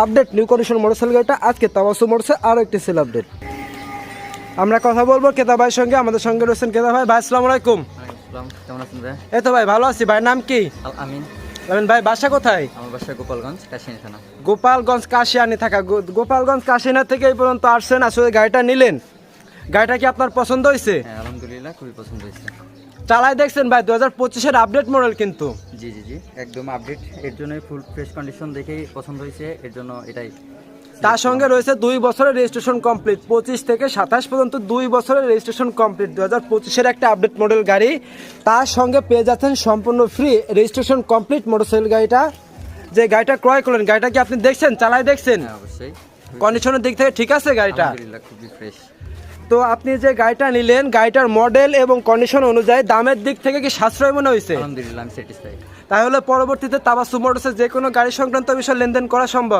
Update new condition motorcycle গাড়িটা আজকে তাওয়াসু মোটরসে আরও একটি সেল আপডেট। আমরা কথা বলবো ক্রেতা ভাইয়ের সঙ্গে। আমাদের সঙ্গে রয়েছেন ক্রেতা ভাই। ভাই আসসালামু আলাইকুম। কেমন আছেন ভাই? এই তো ভাই ভালো আছি। ভাই নাম কি? আমিন। আমিন ভাই বাসা কোথায়? আমার বাসা গোপালগঞ্জ, কাশিয়ানী থানা। গোপালগঞ্জ কাশিয়ানী থাকা। গোপালগঞ্জ কাশিয়ানা থেকে এই পর্যন্ত আসছেন, আসলে গাড়িটা নিলেন। গাড়িটা কি আপনার পছন্দ হয়েছে? হ্যাঁ আলহামদুলিল্লাহ, খুবই পছন্দ হয়েছে। চালাই দেখছেন ভাই 2025-এর আপডেট মডেল কিন্তু। জি জি জি, একদম আপডেট। এর জন্যই ফুল ফ্রেশ কন্ডিশন দেখেই পছন্দ হয়েছে, এর জন্য এটাই। তার সঙ্গে রয়েছে 2 বছরের রেজিস্ট্রেশন কমপ্লিট। 25 থেকে 27 পর্যন্ত 2 বছরের রেজিস্ট্রেশন কমপ্লিট। 2025-এর একটা আপডেট মডেল গাড়ি। তার সঙ্গে পেয়ে যাচ্ছেন সম্পূর্ণ ফ্রি রেজিস্ট্রেশন কমপ্লিট মোটরসাইকেল গাড়িটা। যে গাড়িটা ক্রয় করলেন, গাড়িটা কি আপনি দেখছেন, চালাই দেখছেন? হ্যাঁ অবশ্যই। কন্ডিশনের দিক থেকে ঠিক আছে গাড়িটা? আলহামদুলিল্লাহ, খুবই ফ্রেশ। তো আপনি যে গাড়িটা নিলেন, গাড়িটার মডেল এবং কন্ডিশন অনুযায়ী দামের দিক থেকে কি সাশ্রয় মনে হয়েছে? আলহামদুলিল্লাহ, আমি স্যাটিসফাইড। তাহলে পরবর্তীতে তাওয়াসু মোটরসে যে কোনো গাড়ি সংক্রান্ত বিষয়ে লেনদেন করা সম্ভব।